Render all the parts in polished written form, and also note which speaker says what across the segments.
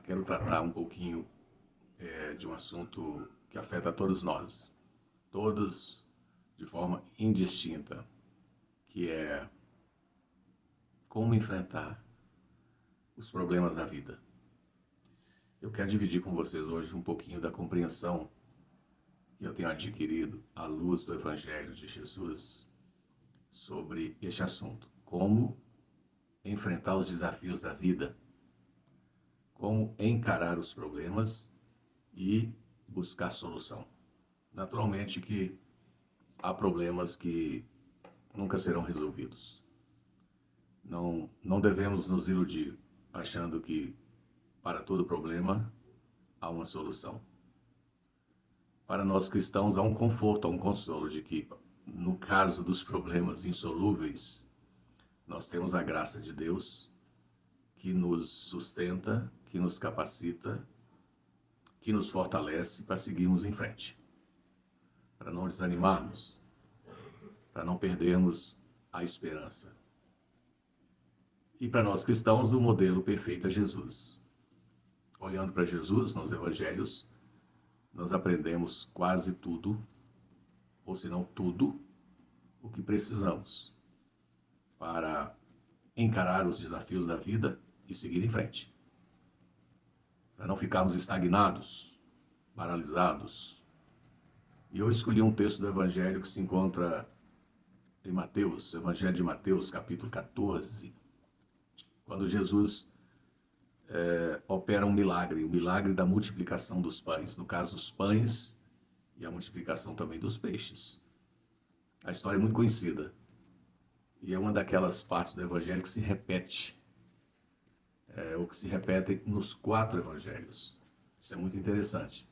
Speaker 1: quero tratar um pouquinho de um assunto que afeta a todos nós, todos de forma indistinta, que é como enfrentar os problemas da vida. Eu quero dividir com vocês hoje um pouquinho da compreensão que eu tenho adquirido à luz do Evangelho de Jesus sobre este assunto. Como enfrentar os desafios da vida, como encarar os problemas e buscar solução. Naturalmente que há problemas que nunca serão resolvidos. Não devemos nos iludir achando que para todo problema há uma solução. Para nós cristãos há um conforto, há um consolo de que, no caso dos problemas insolúveis, nós temos a graça de Deus que nos sustenta, que nos capacita, que nos fortalece para seguirmos em frente, para não desanimarmos, para não perdermos a esperança. E para nós cristãos, o modelo perfeito é Jesus. Olhando para Jesus nos evangelhos, nós aprendemos quase tudo, ou se não tudo, o que precisamos para encarar os desafios da vida e seguir em frente. Para não ficarmos estagnados, paralisados. E eu escolhi um texto do Evangelho que se encontra em Mateus, Evangelho de Mateus, capítulo 14, quando Jesus opera um milagre, o milagre da multiplicação dos pães, no caso os pães e a multiplicação também dos peixes. A história é muito conhecida e é uma daquelas partes do Evangelho que se repete, ou que se repetem nos 4 evangelhos. Isso é muito interessante.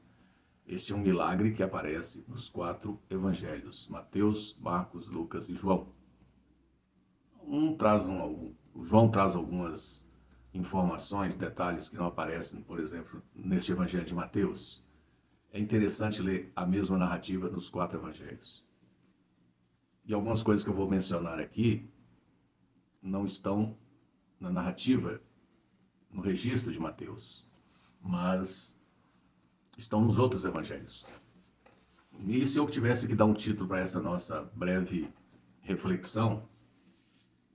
Speaker 1: Este é um milagre que aparece nos 4 evangelhos, Mateus, Marcos, Lucas e João. João traz algumas informações, detalhes que não aparecem, por exemplo, neste evangelho de Mateus. É interessante ler a mesma narrativa nos 4 evangelhos. E algumas coisas que eu vou mencionar aqui não estão na narrativa, no registro de Mateus, mas estão nos outros evangelhos. E se eu tivesse que dar um título para essa nossa breve reflexão,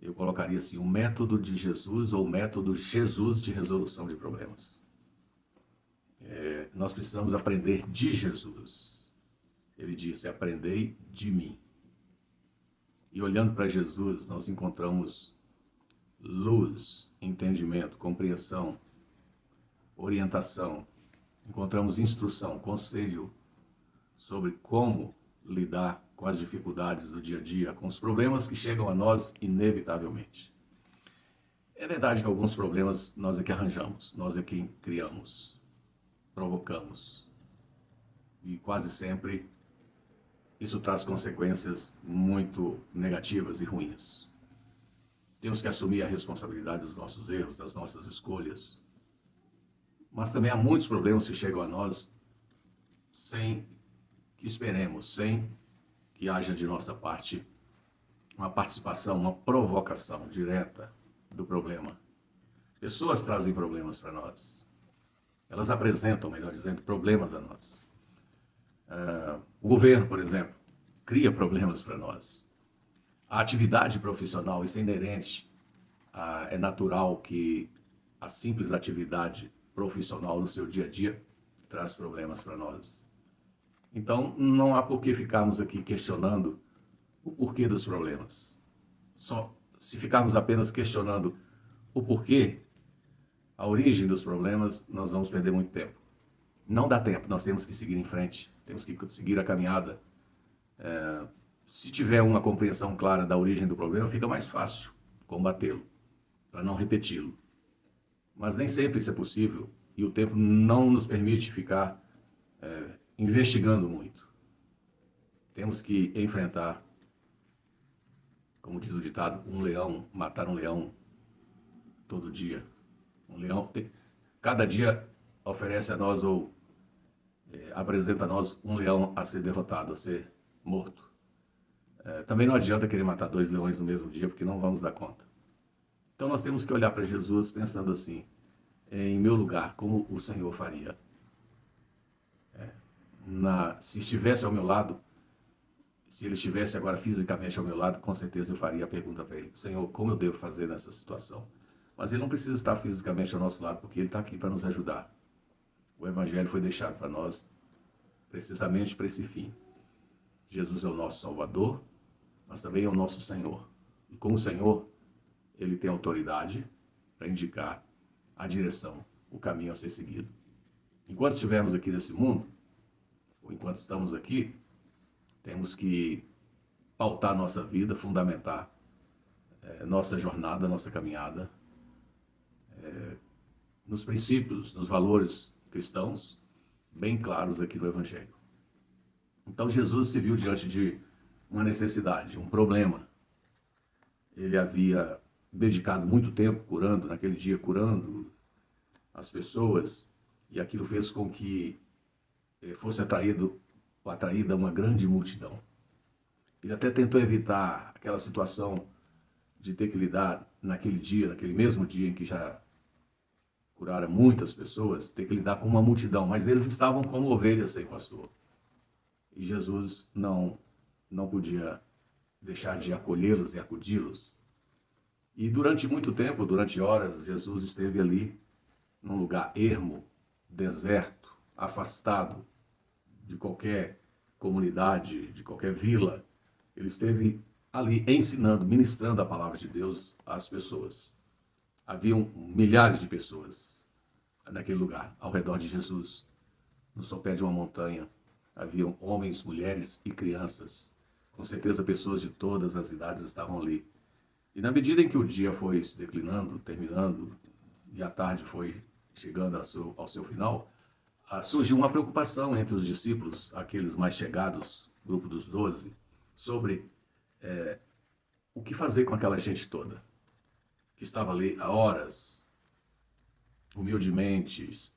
Speaker 1: eu colocaria assim, o método de Jesus ou o método Jesus de resolução de problemas. Nós precisamos aprender de Jesus. Ele disse, aprendei de mim. E olhando para Jesus, nós encontramos luz, entendimento, compreensão, orientação. Encontramos instrução, conselho sobre como lidar com as dificuldades do dia a dia, com os problemas que chegam a nós inevitavelmente. É verdade que alguns problemas nós é que arranjamos, nós é quem criamos, provocamos. E quase sempre isso traz consequências muito negativas e ruins. Temos que assumir a responsabilidade dos nossos erros, das nossas escolhas. Mas também há muitos problemas que chegam a nós sem que esperemos, sem que haja de nossa parte uma participação, uma provocação direta do problema. Pessoas trazem problemas para nós. Elas apresentam, melhor dizendo, problemas a nós. O governo, por exemplo, cria problemas para nós. A atividade profissional, isso é inerente. É natural que a simples atividade profissional no seu dia a dia traz problemas para nós. Então, não há por que ficarmos aqui questionando o porquê dos problemas. Só se ficarmos apenas questionando o porquê, a origem dos problemas, nós vamos perder muito tempo. Não dá tempo, nós temos que seguir em frente, temos que seguir a caminhada. Se tiver uma compreensão clara da origem do problema, fica mais fácil combatê-lo, para não repeti-lo. Mas nem sempre isso é possível e o tempo não nos permite ficar investigando muito. Temos que enfrentar, como diz o ditado, matar um leão todo dia. Cada dia oferece a nós ou apresenta a nós um leão a ser derrotado, a ser morto. Também não adianta querer matar 2 leões no mesmo dia, porque não vamos dar conta. Então nós temos que olhar para Jesus pensando assim, em meu lugar, como o Senhor faria? Se estivesse ao meu lado, se ele estivesse agora fisicamente ao meu lado, com certeza eu faria a pergunta para ele: Senhor, como eu devo fazer nessa situação? Mas ele não precisa estar fisicamente ao nosso lado, porque ele está aqui para nos ajudar. O Evangelho foi deixado para nós precisamente para esse fim. Jesus é o nosso Salvador, mas também é o nosso Senhor. E como Senhor, ele tem autoridade para indicar a direção, o caminho a ser seguido. Enquanto estivermos aqui nesse mundo, ou enquanto estamos aqui, temos que pautar nossa vida, fundamentar nossa jornada, nossa caminhada, nos princípios, nos valores cristãos, bem claros aqui no Evangelho. Então Jesus se viu diante de uma necessidade, um problema. Ele havia dedicado muito tempo curando, naquele dia curando as pessoas, e aquilo fez com que fosse atraída uma grande multidão. Ele até tentou evitar aquela situação de ter que lidar naquele dia, naquele mesmo dia em que já curara muitas pessoas, ter que lidar com uma multidão, mas eles estavam como ovelhas sem pastor. E Jesus não podia deixar de acolhê-los e acudi-los. E durante muito tempo, durante horas, Jesus esteve ali, num lugar ermo, deserto, afastado de qualquer comunidade, de qualquer vila. Ele esteve ali ensinando, ministrando a palavra de Deus às pessoas. Haviam milhares de pessoas naquele lugar, ao redor de Jesus, no sopé de uma montanha. Haviam homens, mulheres e crianças. Com certeza pessoas de todas as idades estavam ali. E na medida em que o dia foi se declinando, terminando, e a tarde foi chegando ao seu final, surgiu uma preocupação entre os discípulos, aqueles mais chegados, grupo dos 12, sobre o que fazer com aquela gente toda, que estava ali há horas, humildemente,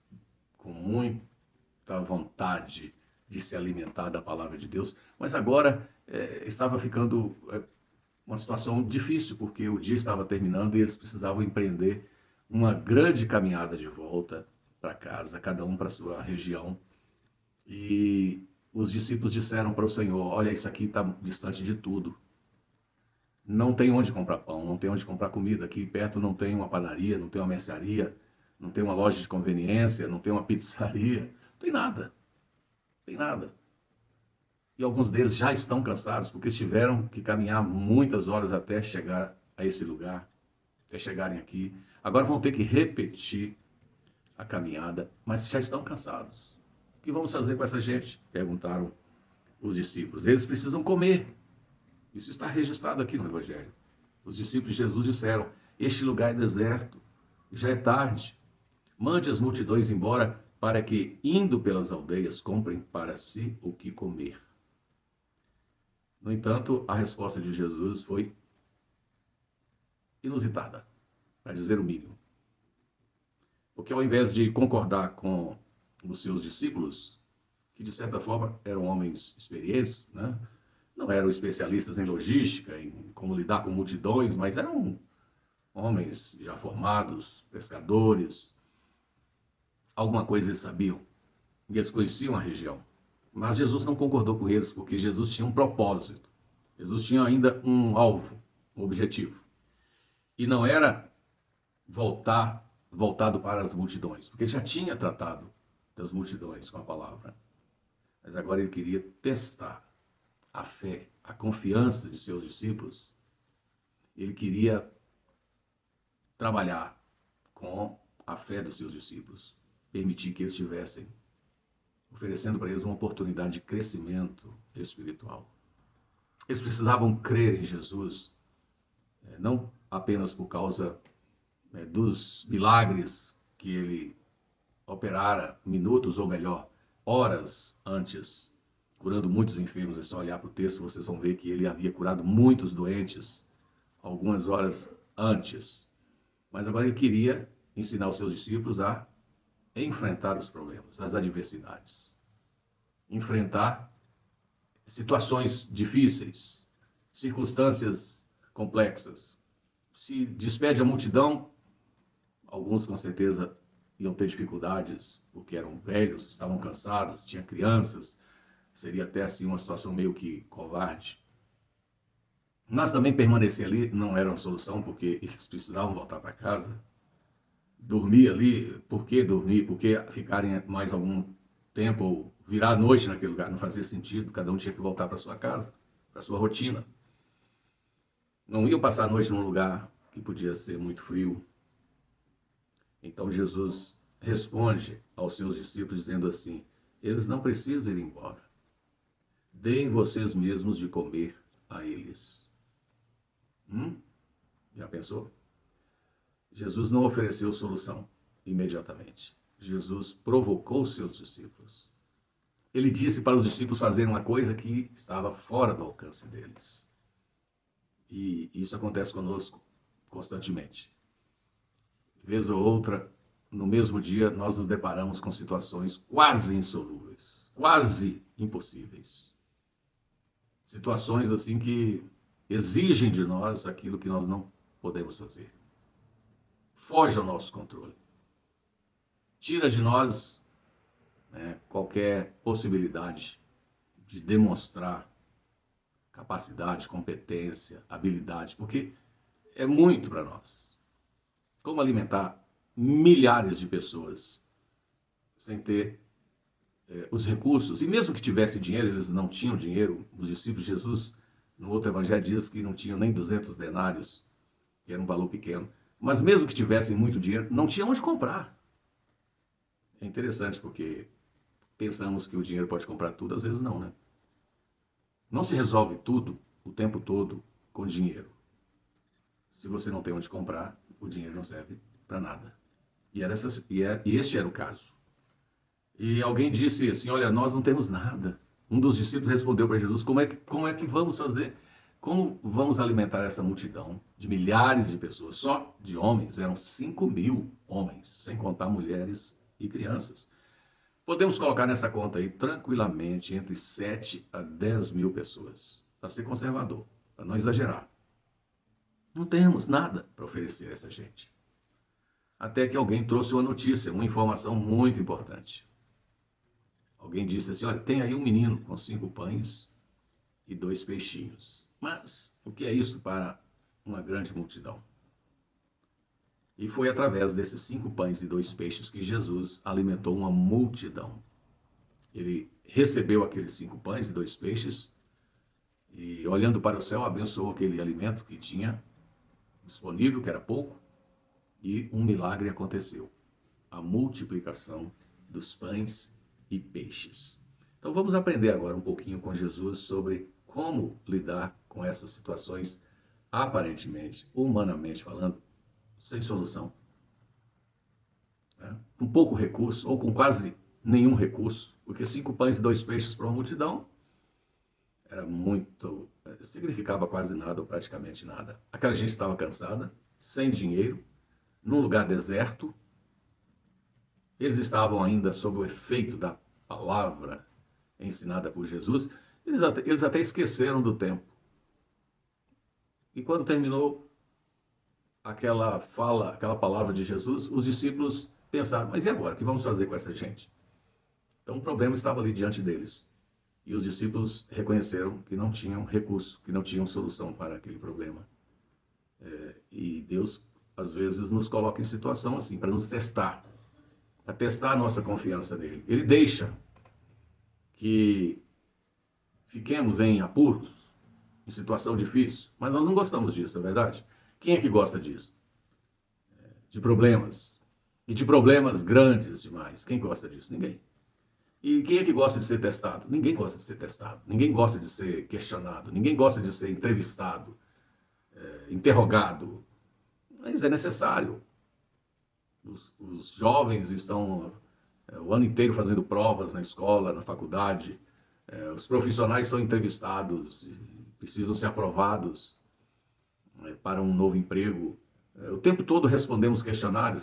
Speaker 1: com muita vontade de se alimentar da palavra de Deus, mas agora estava ficando uma situação difícil, porque o dia estava terminando e eles precisavam empreender uma grande caminhada de volta para casa, cada um para sua região. E os discípulos disseram para o Senhor: olha, isso aqui está distante de tudo. Não tem onde comprar pão, não tem onde comprar comida. Aqui perto não tem uma padaria, não tem uma mercearia, não tem uma loja de conveniência, não tem uma pizzaria, não tem nada. Não tem nada. E alguns deles já estão cansados, porque tiveram que caminhar muitas horas até chegar a esse lugar, até chegarem aqui. Agora vão ter que repetir a caminhada, mas já estão cansados. O que vamos fazer com essa gente? Perguntaram os discípulos. Eles precisam comer. Isso está registrado aqui no Evangelho. Os discípulos de Jesus disseram: este lugar é deserto, já é tarde. Mande as multidões embora, para que, indo pelas aldeias, comprem para si o que comer. No entanto, a resposta de Jesus foi inusitada, para dizer o mínimo. Porque ao invés de concordar com os seus discípulos, que de certa forma eram homens experientes, né? Não eram especialistas em logística, em como lidar com multidões, mas eram homens já formados, pescadores. Alguma coisa eles sabiam, e eles conheciam a região. Mas Jesus não concordou com eles, porque Jesus tinha um propósito. Jesus tinha ainda um alvo, um objetivo. E não era voltado para as multidões, porque ele já tinha tratado das multidões com a palavra. Mas agora ele queria testar a fé, a confiança de seus discípulos. Ele queria trabalhar com a fé dos seus discípulos, permitir que eles tivessem, oferecendo para eles uma oportunidade de crescimento espiritual. Eles precisavam crer em Jesus, não apenas por causa dos milagres que ele operara minutos, ou melhor, horas antes, curando muitos enfermos. É só olhar para o texto, vocês vão ver que ele havia curado muitos doentes algumas horas antes. Mas agora ele queria ensinar os seus discípulos a enfrentar os problemas, as adversidades. Enfrentar situações difíceis, circunstâncias complexas. Se despede a multidão, alguns com certeza iam ter dificuldades, porque eram velhos, estavam cansados, tinha crianças, seria até assim uma situação meio que covarde. Mas também permanecer ali não era uma solução, porque eles precisavam voltar para casa. Dormir ali, por que dormir? Por que ficarem mais algum tempo ou virar a noite naquele lugar? Não fazia sentido, cada um tinha que voltar para sua casa, para sua rotina. Não iam passar a noite num lugar que podia ser muito frio. Então Jesus responde aos seus discípulos dizendo assim: eles não precisam ir embora. Deem vocês mesmos de comer a eles. Já pensou? Jesus não ofereceu solução imediatamente. Jesus provocou seus discípulos. Ele disse para os discípulos fazerem uma coisa que estava fora do alcance deles. E isso acontece conosco constantemente. Vez ou outra, no mesmo dia, nós nos deparamos com situações quase insolúveis, quase impossíveis. Situações assim que exigem de nós aquilo que nós não podemos fazer. Foge ao nosso controle. Tira de nós qualquer possibilidade de demonstrar capacidade, competência, habilidade, porque é muito para nós. Como alimentar milhares de pessoas sem ter os recursos? E mesmo que tivesse dinheiro, eles não tinham dinheiro. Os discípulos de Jesus, no outro evangelho, diz que não tinham nem 200 denários, que era um valor pequeno. Mas mesmo que tivessem muito dinheiro, não tinham onde comprar. É interessante porque pensamos que o dinheiro pode comprar tudo, às vezes não, né? Não se resolve tudo, o tempo todo, com dinheiro. Se você não tem onde comprar, o dinheiro não serve para nada. E este era o caso. E alguém disse assim: olha, nós não temos nada. Um dos discípulos respondeu para Jesus: como é que vamos fazer? Como vamos alimentar essa multidão de milhares de pessoas? Só de homens, eram 5.000 homens, sem contar mulheres e crianças. Podemos colocar nessa conta aí, tranquilamente, entre 7 a 10 mil pessoas, para ser conservador, para não exagerar. Não temos nada para oferecer a essa gente. Até que alguém trouxe uma notícia, uma informação muito importante. Alguém disse assim: olha, tem aí um menino com 5 pães e 2 peixinhos. Mas o que é isso para uma grande multidão? E foi através desses 5 pães e 2 peixes que Jesus alimentou uma multidão. Ele recebeu aqueles 5 pães e 2 peixes e, olhando para o céu, abençoou aquele alimento que tinha disponível, que era pouco, e um milagre aconteceu: a multiplicação dos pães e peixes. Então vamos aprender agora um pouquinho com Jesus sobre como lidar com essas situações, aparentemente, humanamente falando, sem solução. Com pouco recurso, ou com quase nenhum recurso, porque 5 pães e 2 peixes para uma multidão era muito, significava quase nada ou praticamente nada. Aquela gente estava cansada, sem dinheiro, num lugar deserto. Eles estavam ainda sob o efeito da palavra ensinada por Jesus. Eles até esqueceram do tempo. E quando terminou aquela fala, aquela palavra de Jesus, os discípulos pensaram: mas e agora? O que vamos fazer com essa gente? Então o problema estava ali diante deles. E os discípulos reconheceram que não tinham recurso, que não tinham solução para aquele problema. E Deus, às vezes, nos coloca em situação assim, para nos testar, para testar a nossa confiança nele. Ele deixa que fiquemos em apuros, em situação difícil, mas nós não gostamos disso, é verdade? Quem é que gosta disso? De problemas. E de problemas grandes demais. Quem gosta disso? Ninguém. E quem é que gosta de ser testado? Ninguém gosta de ser testado. Ninguém gosta de ser questionado. Ninguém gosta de ser entrevistado, interrogado. Mas é necessário. Os jovens estão o ano inteiro fazendo provas na escola, na faculdade. Os profissionais são entrevistados, precisam ser aprovados para um novo emprego. O tempo todo respondemos questionários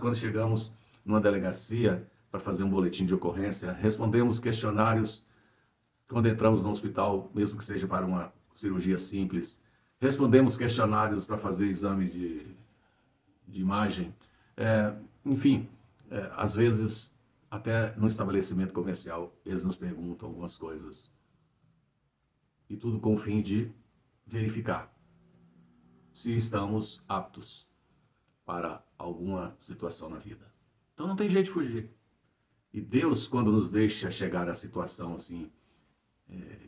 Speaker 1: quando chegamos numa delegacia para fazer um boletim de ocorrência, respondemos questionários quando entramos no hospital, mesmo que seja para uma cirurgia simples, respondemos questionários para fazer exame de imagem. Enfim, às vezes, até no estabelecimento comercial, eles nos perguntam algumas coisas. E tudo com o fim de verificar se estamos aptos para alguma situação na vida. Então não tem jeito de fugir. E Deus, quando nos deixa chegar à situação assim,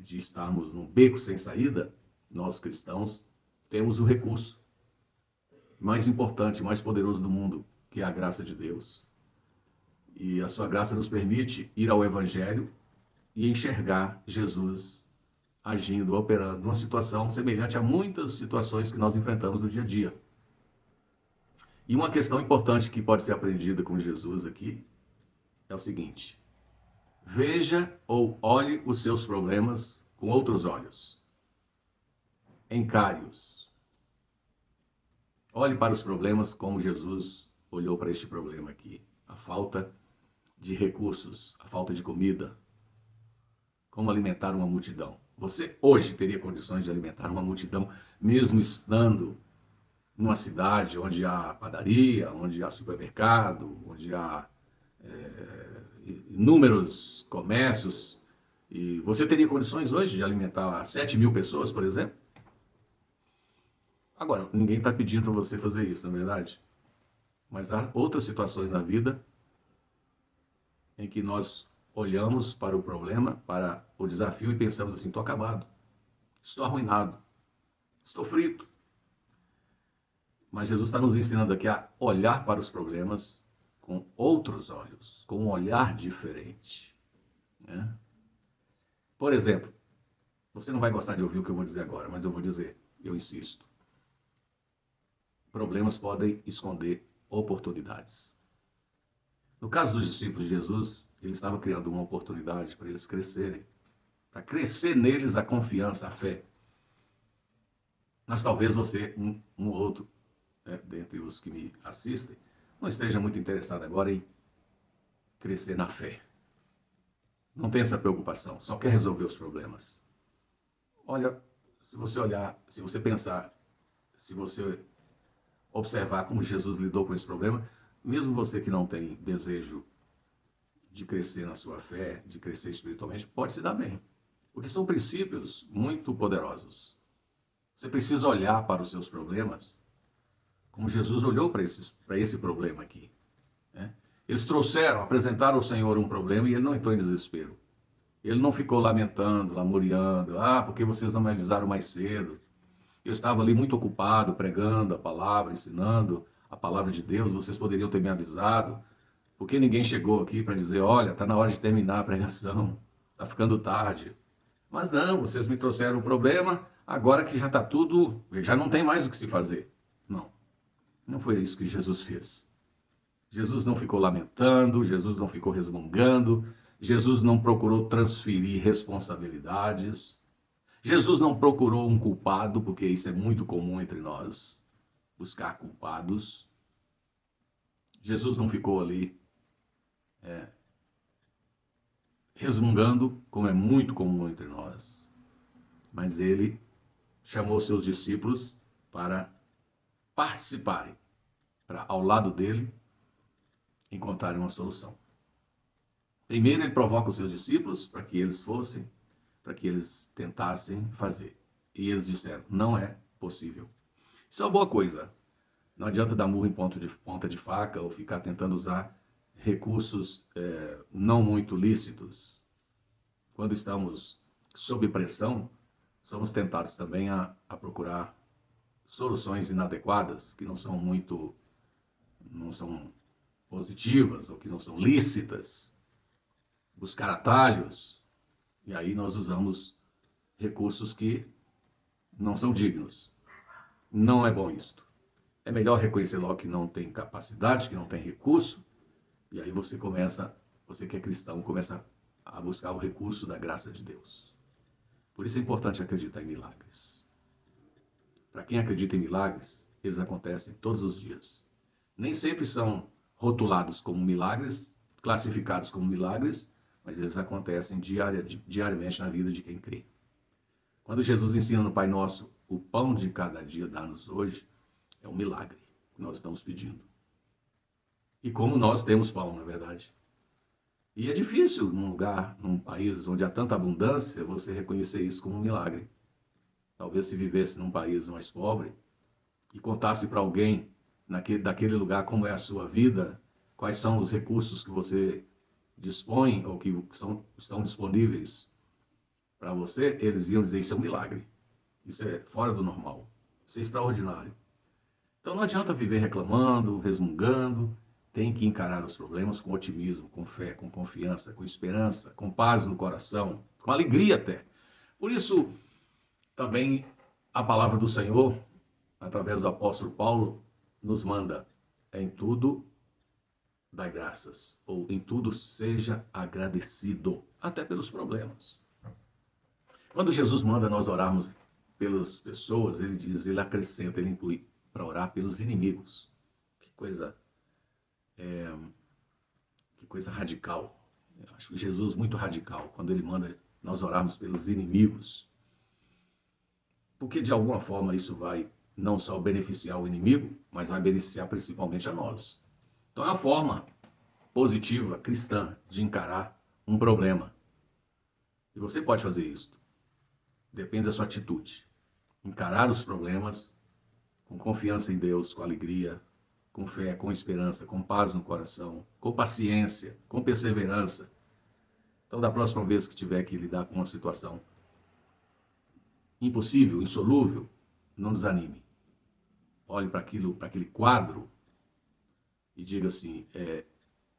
Speaker 1: de estarmos num beco sem saída, nós cristãos temos o recurso mais importante, mais poderoso do mundo, que é a graça de Deus. E a sua graça nos permite ir ao Evangelho e enxergar Jesus agindo, operando, numa situação semelhante a muitas situações que nós enfrentamos no dia a dia. E uma questão importante que pode ser aprendida com Jesus aqui é o seguinte: veja ou olhe os seus problemas com outros olhos. Encare-os. Olhe para os problemas como Jesus olhou para este problema aqui. A falta de recursos, a falta de comida. Como alimentar uma multidão. Você hoje teria condições de alimentar uma multidão, mesmo estando numa cidade onde há padaria, onde há supermercado, onde há inúmeros comércios. E você teria condições hoje de alimentar 7.000 pessoas, por exemplo? Agora, ninguém está pedindo para você fazer isso, não é verdade? Mas há outras situações na vida em que nós olhamos para o problema, para o desafio e pensamos assim: estou acabado, estou arruinado, estou frito. Mas Jesus está nos ensinando aqui a olhar para os problemas com outros olhos, com um olhar diferente, né? Por exemplo, você não vai gostar de ouvir o que eu vou dizer agora, mas eu vou dizer, eu insisto. Problemas podem esconder oportunidades. No caso dos discípulos de Jesus, ele estava criando uma oportunidade para eles crescerem, para crescer neles a confiança, a fé. Mas talvez você, um ou outro, dentre os que me assistem, não esteja muito interessado agora em crescer na fé. Não tem essa preocupação, só quer resolver os problemas. Olha, se você olhar, se você pensar, se você observar como Jesus lidou com esse problema, mesmo você que não tem desejo de crescer na sua fé, de crescer espiritualmente, pode se dar bem. Porque são princípios muito poderosos. Você precisa olhar para os seus problemas como Jesus olhou para esse problema aqui, né? Eles apresentaram ao Senhor um problema e ele não entrou em desespero. Ele não ficou lamentando, lamuriando: porque vocês não me avisaram mais cedo? Eu estava ali muito ocupado, pregando a palavra, ensinando a palavra de Deus, vocês poderiam ter me avisado. Por que ninguém chegou aqui para dizer: olha, está na hora de terminar a pregação, está ficando tarde? Mas não, vocês me trouxeram um problema, agora que já está tudo, já não tem mais o que se fazer. Não, não foi isso que Jesus fez. Jesus não ficou lamentando, Jesus não ficou resmungando, Jesus não procurou transferir responsabilidades, Jesus não procurou um culpado, porque isso é muito comum entre nós, buscar culpados. Jesus não ficou ali resmungando, como é muito comum entre nós, mas ele chamou seus discípulos para participarem, para ao lado dele encontrarem uma solução. Primeiro ele provoca os seus discípulos para que eles fossem, para que eles tentassem fazer. E eles disseram: não é possível. Isso é uma boa coisa. Não adianta dar murro em ponta de faca ou ficar tentando usar recursos não muito lícitos. Quando estamos sob pressão, somos tentados também a procurar soluções inadequadas, que não são positivas ou que não são lícitas. Buscar atalhos, e aí nós usamos recursos que não são dignos. Não é bom isto. É melhor reconhecer logo que não tem capacidade, que não tem recurso, e aí você que é cristão, começa a buscar o recurso da graça de Deus. Por isso é importante acreditar em milagres. Para quem acredita em milagres, eles acontecem todos os dias. Nem sempre são rotulados como milagres, classificados como milagres, mas eles acontecem diariamente na vida de quem crê. Quando Jesus ensina no Pai Nosso: o pão de cada dia dá-nos hoje, é um milagre que nós estamos pedindo. E como nós temos pão, na verdade. E é difícil num lugar, num país onde há tanta abundância, você reconhecer isso como um milagre. Talvez se vivesse num país mais pobre e contasse para alguém daquele lugar como é a sua vida, quais são os recursos que você dispõe ou que estão disponíveis para você, eles iam dizer: isso é um milagre, isso é fora do normal, isso é extraordinário. Então não adianta viver reclamando, resmungando, tem que encarar os problemas com otimismo, com fé, com confiança, com esperança, com paz no coração, com alegria até. Por isso, também a palavra do Senhor, através do apóstolo Paulo, nos manda: em tudo dai graças, ou em tudo seja agradecido, até pelos problemas. Quando Jesus manda nós orarmos pelas pessoas, ele diz, ele acrescenta, ele inclui para orar pelos inimigos. Que coisa, que coisa radical. Eu acho Jesus muito radical quando ele manda nós orarmos pelos inimigos. Porque de alguma forma isso vai não só beneficiar o inimigo, mas vai beneficiar principalmente a nós. Então é a forma positiva, cristã, de encarar um problema. E você pode fazer isso. Depende da sua atitude. Encarar os problemas com confiança em Deus, com alegria, com fé, com esperança, com paz no coração, com paciência, com perseverança. Então, da próxima vez que tiver que lidar com uma situação impossível, insolúvel, não desanime. Olhe para aquele quadro e diga assim: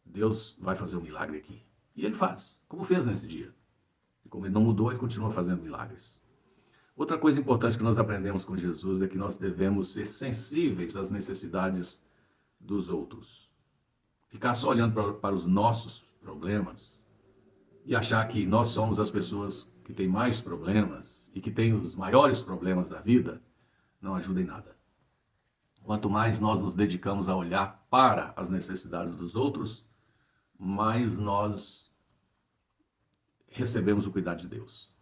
Speaker 1: Deus vai fazer um milagre aqui. E ele faz, como fez nesse dia. E como ele não mudou, ele continua fazendo milagres. Outra coisa importante que nós aprendemos com Jesus é que nós devemos ser sensíveis às necessidades dos outros. Ficar só olhando para os nossos problemas e achar que nós somos as pessoas que têm mais problemas e que têm os maiores problemas da vida, não ajuda em nada. Quanto mais nós nos dedicamos a olhar para as necessidades dos outros, mais nós recebemos o cuidado de Deus.